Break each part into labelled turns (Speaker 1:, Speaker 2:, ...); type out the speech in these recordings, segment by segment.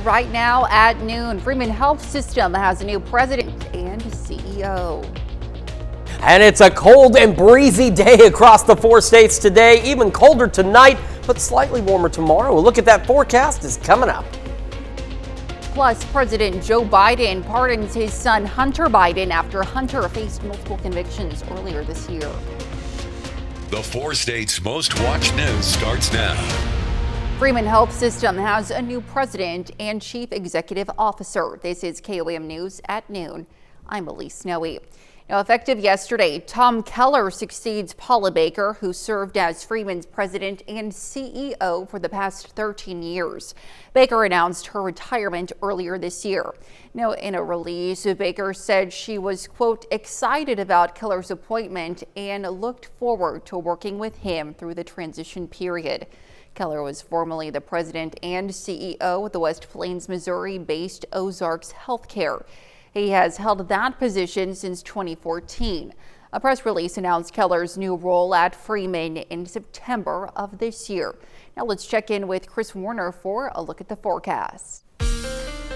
Speaker 1: right now at noon. Freeman Health System has a new president and CEO.
Speaker 2: And it's a cold and breezy day across the 4 states today. Even colder tonight, but slightly warmer tomorrow. A look at that forecast is coming up.
Speaker 1: Plus, President Joe Biden pardons his son Hunter Biden after Hunter faced multiple convictions earlier this year.
Speaker 3: The 4 states' most watched news starts now.
Speaker 1: Freeman Health System has a new president and chief executive officer. This is KOAM News at noon. I'm Elise Snowy. Now, effective yesterday, Tom Keller succeeds Paula Baker, who served as Freeman's president and CEO for the past 13 years. Baker announced her retirement earlier this year. Now, in a release, Baker said she was, quote, excited about Keller's appointment and looked forward to working with him through the transition period. Keller was formerly the president and CEO of the West Plains, Missouri-based Ozarks Healthcare. He has held that position since 2014. A press release announced Keller's new role at Freeman in September of this year. Now let's check in with Chris Warner for a look at the forecast.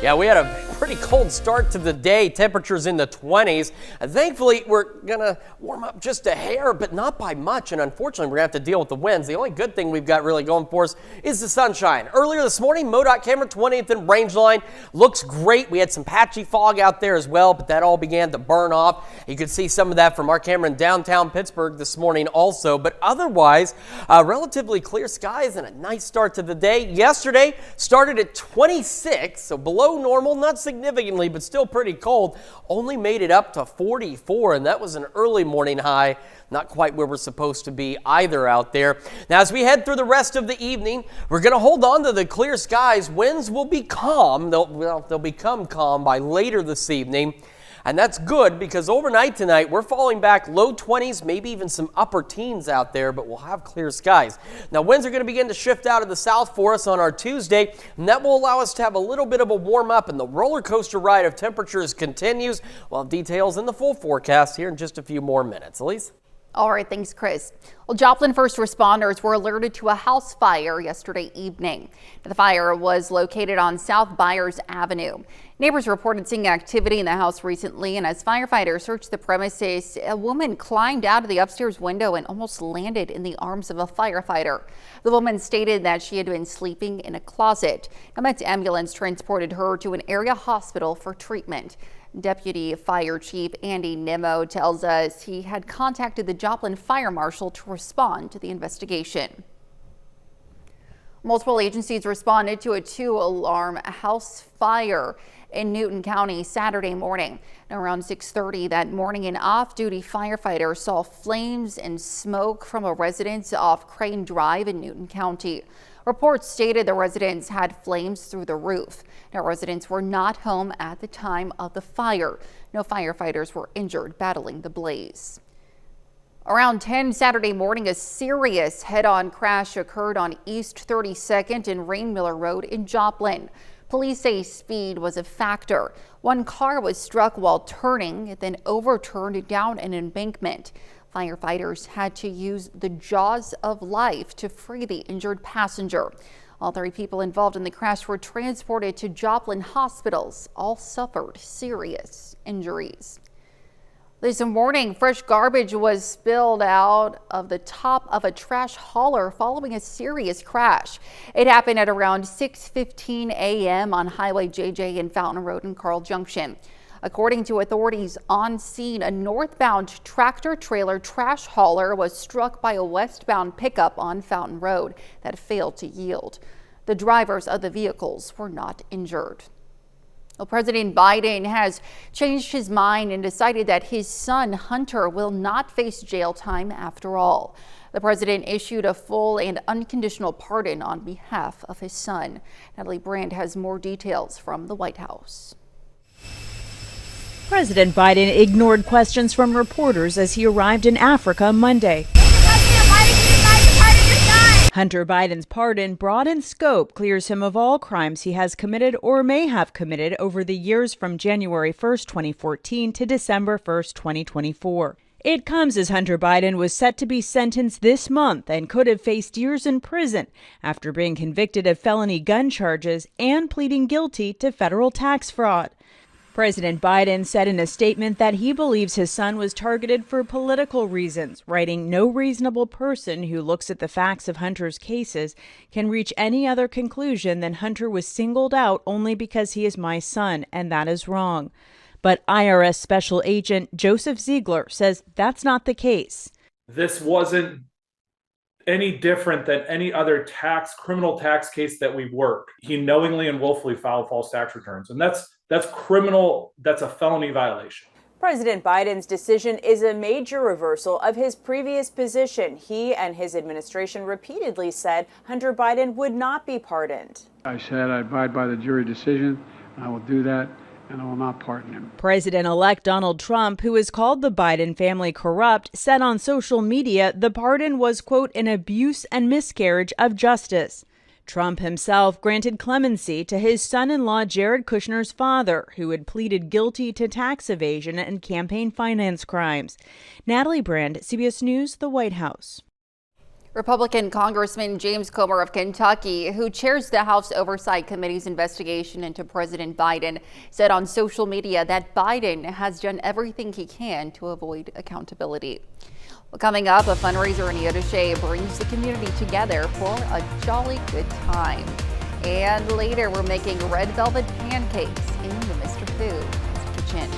Speaker 2: Yeah, we had a pretty cold start to the day. Temperatures in the 20s. Thankfully, we're going to warm up just a hair, but not by much. And unfortunately, we're going to have to deal with the winds. The only good thing we've got really going for us is the sunshine. Earlier this morning, MoDOT camera 20th and range line looks great. We had some patchy fog out there as well, but that all began to burn off. You could see some of that from our camera in downtown Pittsburgh this morning also. But otherwise, relatively clear skies and a nice start to the day. Yesterday started at 26, so below normal, not significantly, but still pretty cold. Only made it up to 44, and that was an early morning high. Not quite where we're supposed to be either out there. Now, as we head through the rest of the evening, we're going to hold on to the clear skies. Winds will be calm. They'll become calm by later this evening. And that's good because overnight tonight, we're falling back low 20s, maybe even some upper teens out there, but we'll have clear skies. Now, winds are going to begin to shift out of the south for us on our Tuesday, and that will allow us to have a little bit of a warm up, and the roller coaster ride of temperatures continues. We'll have details in the full forecast here in just a few more minutes. Elise?
Speaker 1: All right, thanks, Chris. Well, Joplin first responders were alerted to a house fire yesterday evening. The fire was located on South Byers Avenue. Neighbors reported seeing activity in the house recently, and as firefighters searched the premises, a woman climbed out of the upstairs window and almost landed in the arms of a firefighter. The woman stated that she had been sleeping in a closet. A Met's ambulance transported her to an area hospital for treatment. Deputy Fire Chief Andy Nimmo tells us he had contacted the Joplin Fire Marshal to respond to the investigation. Multiple agencies responded to a 2-alarm house fire in Newton County Saturday morning. Around 6:30 that morning, an off-duty firefighter saw flames and smoke from a residence off Crane Drive in Newton County. Reports stated the residence had flames through the roof. Now, residents were not home at the time of the fire. No firefighters were injured battling the blaze. Around 10 Saturday morning, a serious head-on crash occurred on East 32nd and Rainmiller Road in Joplin. Police say speed was a factor. One car was struck while turning, then overturned down an embankment. Firefighters had to use the jaws of life to free the injured passenger. All 3 people involved in the crash were transported to Joplin hospitals. All suffered serious injuries. This morning, fresh garbage was spilled out of the top of a trash hauler following a serious crash. It happened at around 6:15 a.m. on Highway JJ and Fountain Road in Carl Junction. According to authorities on scene, a northbound tractor-trailer trash hauler was struck by a westbound pickup on Fountain Road that failed to yield. The drivers of the vehicles were not injured. Well, President Biden has changed his mind and decided that his son Hunter will not face jail time after all. The president issued a full and unconditional pardon on behalf of his son. Natalie Brand has more details from the White House.
Speaker 4: President Biden ignored questions from reporters as he arrived in Africa Monday. Hunter Biden's pardon, broad in scope, clears him of all crimes he has committed or may have committed over the years from January 1st, 2014 to December 1st, 2024. It comes as Hunter Biden was set to be sentenced this month and could have faced years in prison after being convicted of felony gun charges and pleading guilty to federal tax fraud. President Biden said in a statement that he believes his son was targeted for political reasons, writing, "No reasonable person who looks at the facts of Hunter's cases can reach any other conclusion than Hunter was singled out only because he is my son, and that is wrong." But IRS Special Agent Joseph Ziegler says that's not the case.
Speaker 5: This wasn't any different than any other criminal tax case that we've worked. He knowingly and willfully filed false tax returns, and that's criminal. That's a felony violation.
Speaker 6: President Biden's decision is a major reversal of his previous position. He and his administration repeatedly said Hunter Biden would not be pardoned.
Speaker 7: I said I abide by the jury decision. I will do that, and I will not pardon him.
Speaker 4: President-elect Donald Trump, who has called the Biden family corrupt, said on social media the pardon was, quote, an abuse and miscarriage of justice. Trump himself granted clemency to his son-in-law Jared Kushner's father, who had pleaded guilty to tax evasion and campaign finance crimes. Natalie Brand, CBS News, the White House.
Speaker 1: Republican Congressman James Comer of Kentucky, who chairs the House Oversight Committee's investigation into President Biden, said on social media that Biden has done everything he can to avoid accountability. Well, coming up, a fundraiser in Neodesha brings the community together for a jolly good time. And later, we're making red velvet pancakes in the Mr. Food kitchen.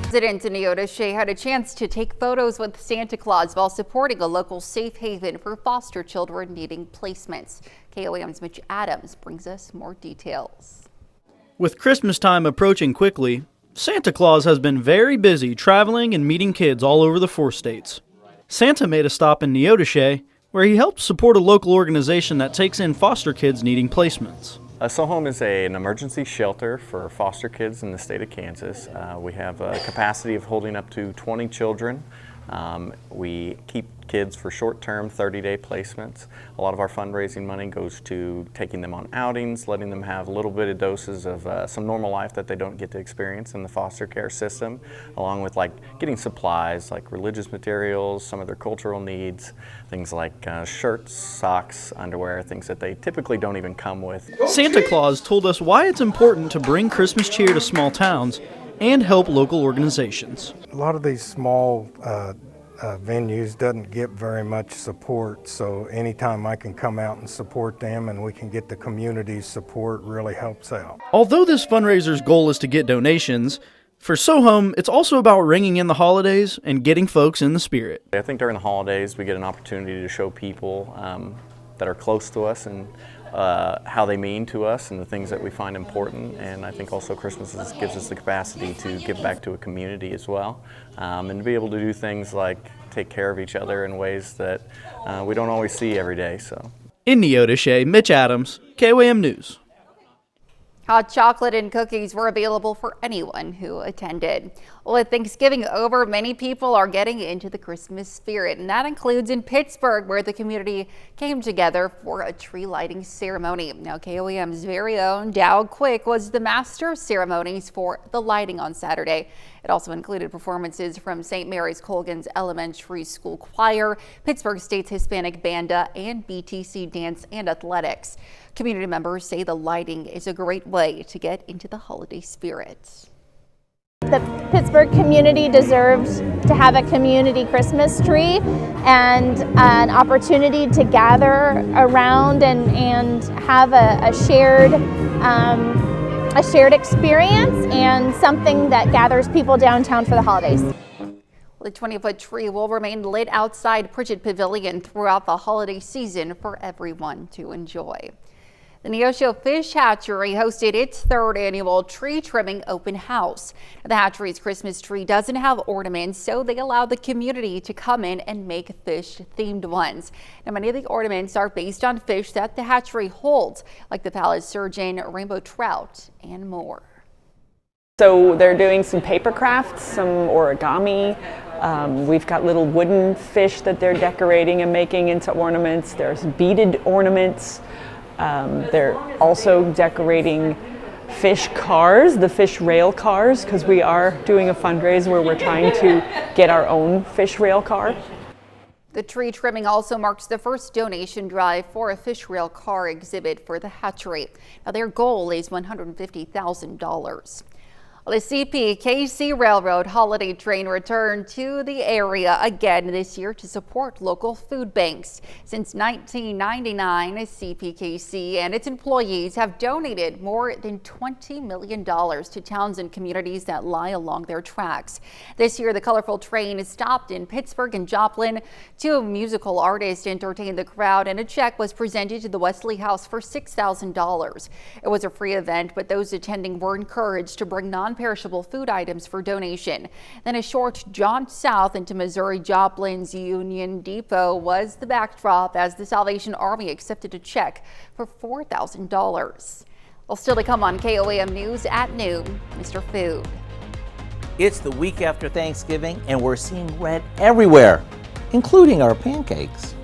Speaker 1: Residents in Neodesha had a chance to take photos with Santa Claus while supporting a local safe haven for foster children needing placements. KOAM's Mitch Adams brings us more details.
Speaker 8: With Christmas time approaching quickly, Santa Claus has been very busy traveling and meeting kids all over the 4 states. Santa made a stop in Neodesha, where he helped support a local organization that takes in foster kids needing placements.
Speaker 9: SoHome is an emergency shelter for foster kids in the state of Kansas. We have a capacity of holding up to 20 children. We keep kids for short-term 30-day placements. A lot of our fundraising money goes to taking them on outings, letting them have little bit of doses of some normal life that they don't get to experience in the foster care system, along with getting supplies like religious materials, some of their cultural needs, things like shirts, socks, underwear, things that they typically don't even come with.
Speaker 8: Santa Claus told us why it's important to bring Christmas cheer to small towns and help local organizations.
Speaker 10: A lot of these small venues doesn't get very much support, so anytime I can come out and support them and we can get the community's support really helps out.
Speaker 8: Although this fundraiser's goal is to get donations, for SoHome, it's also about ringing in the holidays and getting folks in the spirit.
Speaker 9: I think during the holidays we get an opportunity to show people that are close to us and how they mean to us and the things that we find important. And I think also Christmas gives us the capacity to give back to a community as well, and to be able to do things like take care of each other in ways that we don't always see every day. So,
Speaker 8: in Neodesha, Mitch Adams, KOAM News.
Speaker 1: Hot chocolate and cookies were available for anyone who attended. Well, with Thanksgiving over, many people are getting into the Christmas spirit, and that includes in Pittsburgh, where the community came together for a tree lighting ceremony. Now, KOAM's very own Dow Quick was the master of ceremonies for the lighting on Saturday. It also included performances from St. Mary's Colgan's Elementary School Choir, Pittsburgh State's Hispanic Banda, and BTC Dance and Athletics. Community members say the lighting is a great way to get into the holiday spirit.
Speaker 11: The Pittsburgh community deserves to have a community Christmas tree and an opportunity to gather around and have a shared experience and something that gathers people downtown for the holidays.
Speaker 1: The 20-foot tree will remain lit outside Pritchett Pavilion throughout the holiday season for everyone to enjoy. The Neosho Fish Hatchery hosted its 3rd annual tree trimming open house. The hatchery's Christmas tree doesn't have ornaments, so they allow the community to come in and make fish-themed ones. Now, many of the ornaments are based on fish that the hatchery holds, like the palace surgeon, rainbow trout, and more.
Speaker 6: So they're doing some paper crafts, some origami. We've got little wooden fish that they're decorating and making into ornaments. There's beaded ornaments. They're also decorating
Speaker 12: fish cars, the fish rail cars, because we are doing a fundraiser where we're trying to get our own fish rail car.
Speaker 1: The tree trimming also marks the first donation drive for a fish rail car exhibit for the hatchery. Now their goal is $150,000. The CPKC Railroad holiday train returned to the area again this year to support local food banks. Since 1999, CPKC and its employees have donated more than $20 million to towns and communities that lie along their tracks. This year, the colorful train stopped in Pittsburgh and Joplin. Two musical artists entertained the crowd, and a check was presented to the Wesley House for $6,000. It was a free event, but those attending were encouraged to bring non-perishable food items for donation. Then a short jaunt south into Missouri. Joplin's Union Depot was the backdrop as the Salvation Army accepted a check for $4,000. Well, still to come on KOAM News at noon, Mr. Food.
Speaker 13: It's the week after Thanksgiving and we're seeing red everywhere, including our pancakes.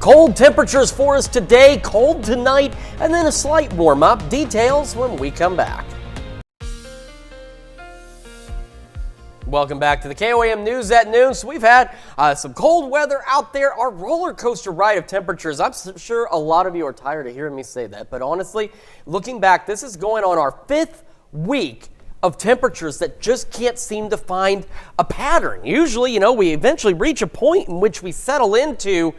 Speaker 2: Cold temperatures for us today, cold tonight, and then a slight warm up. Details when we come back. Welcome back to the KOAM News at noon. So we've had some cold weather out there, our roller coaster ride of temperatures. I'm sure a lot of you are tired of hearing me say that, but honestly, looking back, this is going on our 5th week of temperatures that just can't seem to find a pattern. Usually, we eventually reach a point in which we settle into,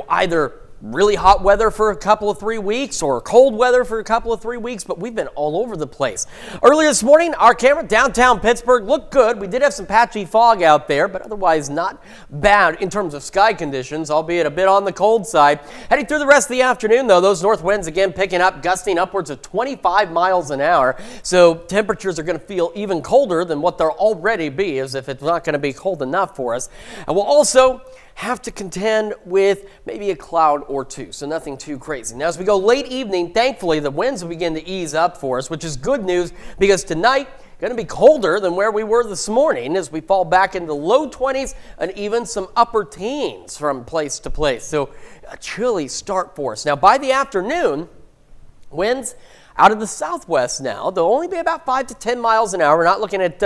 Speaker 2: either really hot weather for a couple of 3 weeks or cold weather for a couple of 3 weeks, but we've been all over the place. Earlier this morning, our camera downtown Pittsburgh looked good. We did have some patchy fog out there, but otherwise not bad in terms of sky conditions, albeit a bit on the cold side. Heading through the rest of the afternoon, though, those north winds again picking up, gusting upwards of 25 miles an hour. So temperatures are going to feel even colder than what they'll already be, as if it's not going to be cold enough for us. And we'll also have to contend with maybe a cloud or two, so nothing too crazy. Now, as we go late evening, thankfully, the winds will begin to ease up for us, which is good news because tonight, going to be colder than where we were this morning as we fall back into the low 20s and even some upper teens from place to place. So a chilly start for us. Now, by the afternoon, winds out of the southwest now. They'll only be about 5 to 10 miles an hour. We're not looking at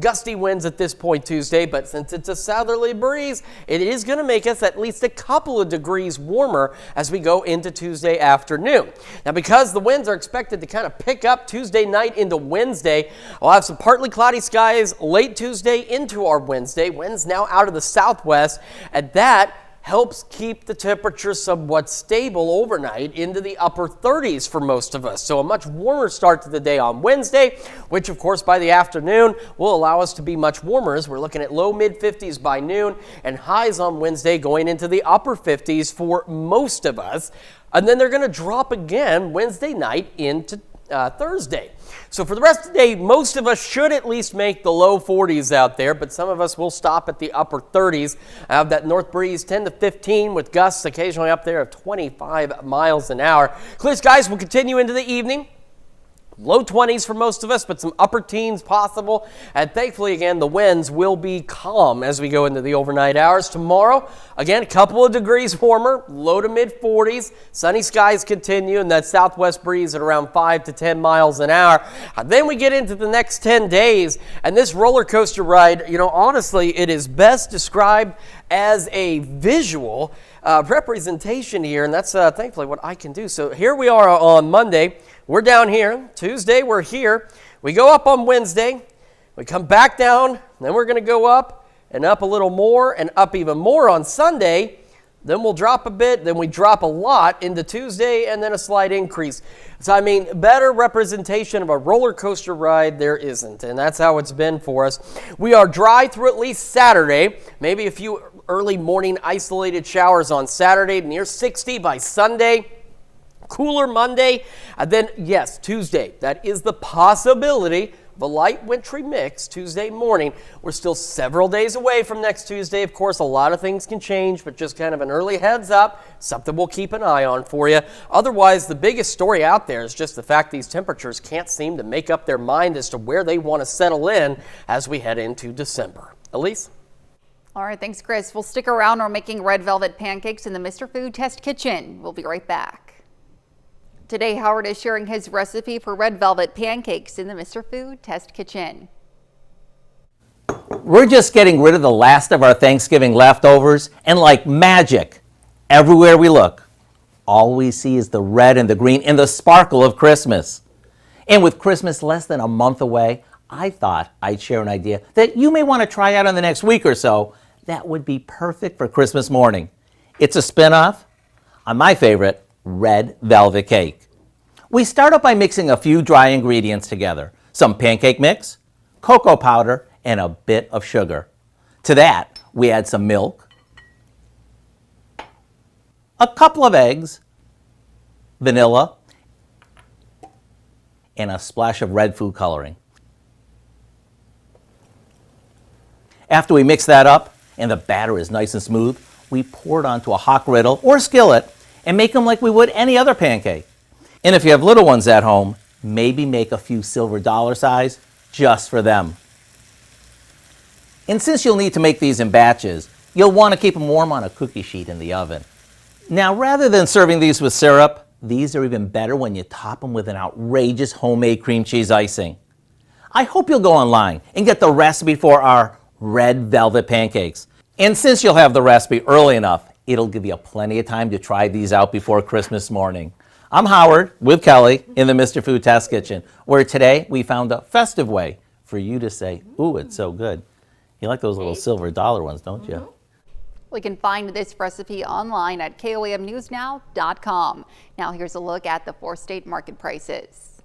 Speaker 2: gusty winds at this point Tuesday, but since it's a southerly breeze, it is going to make us at least a couple of degrees warmer as we go into Tuesday afternoon. Now, because the winds are expected to kind of pick up Tuesday night into Wednesday, we'll have some partly cloudy skies late Tuesday into our Wednesday. Winds now out of the southwest, and that helps keep the temperature somewhat stable overnight into the upper 30s for most of us. So a much warmer start to the day on Wednesday, which of course by the afternoon will allow us to be much warmer as we're looking at low mid 50s by noon and highs on Wednesday going into the upper 50s for most of us. And then they're going to drop again Wednesday night into Thursday. So for the rest of the day, most of us should at least make the low 40s out there, but some of us will stop at the upper 30s. I have that north breeze 10 to 15 with gusts occasionally up there of 25 miles an hour. Clear skies will continue into the evening. Low 20s for most of us, but some upper teens possible. And thankfully, again, the winds will be calm as we go into the overnight hours. Tomorrow, again, a couple of degrees warmer, low to mid 40s. Sunny skies continue, and that southwest breeze at around 5 to 10 miles an hour. And then we get into the next 10 days, and this roller coaster ride, honestly, it is best described as a visual representation here, and that's thankfully what I can do. So here we are on Monday. We're down here. Tuesday, we're here. We go up on Wednesday. We come back down. Then we're going to go up and up a little more and up even more on Sunday. Then we'll drop a bit. Then we drop a lot into Tuesday and then a slight increase. So, better representation of a roller coaster ride there isn't. And that's how it's been for us. We are dry through at least Saturday. Maybe a few early morning isolated showers on Saturday, near 60 by Sunday. Cooler Monday, and then, yes, Tuesday. That is the possibility of a light wintry mix Tuesday morning. We're still several days away from next Tuesday. Of course, a lot of things can change, but just kind of an early heads up, something we'll keep an eye on for you. Otherwise, the biggest story out there is just the fact these temperatures can't seem to make up their mind as to where they want to settle in as we head into December. Elise?
Speaker 1: All right, thanks, Chris. We'll stick around. We're making red velvet pancakes in the Mr. Food Test Kitchen. We'll be right back. Today, Howard is sharing his recipe for red velvet pancakes in the Mr. Food Test Kitchen.
Speaker 13: We're just getting rid of the last of our Thanksgiving leftovers, and like magic, everywhere we look, all we see is the red and the green and the sparkle of Christmas. And with Christmas less than a month away, I thought I'd share an idea that you may want to try out in the next week or so that would be perfect for Christmas morning. It's a spin-off on my favorite, red velvet cake. We start out by mixing a few dry ingredients together, some pancake mix, cocoa powder, and a bit of sugar. To that, we add some milk, a couple of eggs, vanilla, and a splash of red food coloring. After we mix that up and the batter is nice and smooth, we pour it onto a hot griddle or skillet and make them like we would any other pancake. And if you have little ones at home, maybe make a few silver dollar size just for them. And since you'll need to make these in batches, you'll want to keep them warm on a cookie sheet in the oven. Now, rather than serving these with syrup, these are even better when you top them with an outrageous homemade cream cheese icing. I hope you'll go online and get the recipe for our red velvet pancakes. And since you'll have the recipe early enough, it'll give you plenty of time to try these out before Christmas morning. I'm Howard with Kelly in the Mr. Food Test Kitchen, where today we found a festive way for you to say, ooh, it's so good. You like those little silver dollar ones, don't you?
Speaker 1: We can find this recipe online at KOAMnewsnow.com. Now here's a look at the 4-state market prices.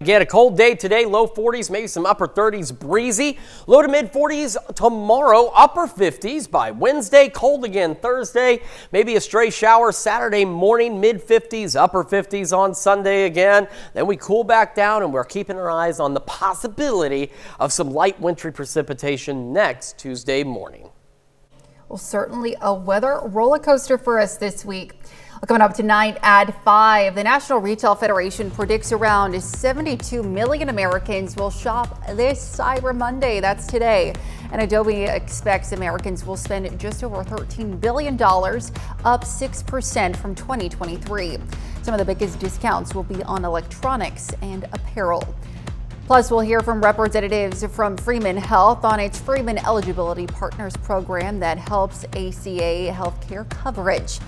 Speaker 2: Again, a cold day today, low 40s, maybe some upper 30s, breezy. Low to mid 40s tomorrow, upper 50s by Wednesday. Cold again Thursday, maybe a stray shower Saturday morning, mid 50s, upper 50s on Sunday again. Then we cool back down, and we're keeping our eyes on the possibility of some light wintry precipitation next Tuesday morning.
Speaker 1: Well, certainly a weather roller coaster for us this week. Coming up tonight at 5, the National Retail Federation predicts around 72 million Americans will shop this Cyber Monday. That's today. And Adobe expects Americans will spend just over $13 billion, up 6% from 2023. Some of the biggest discounts will be on electronics and apparel. Plus, we'll hear from representatives from Freeman Health on its Freeman Eligibility Partners program that helps ACA healthcare coverage.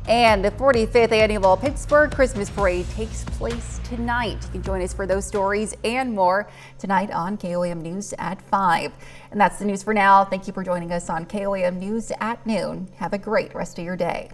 Speaker 1: And the 45th annual Pittsburgh Christmas Parade takes place tonight. You can join us for those stories and more tonight on KOAM News at 5. And that's the news for now. Thank you for joining us on KOAM News at noon. Have a great rest of your day.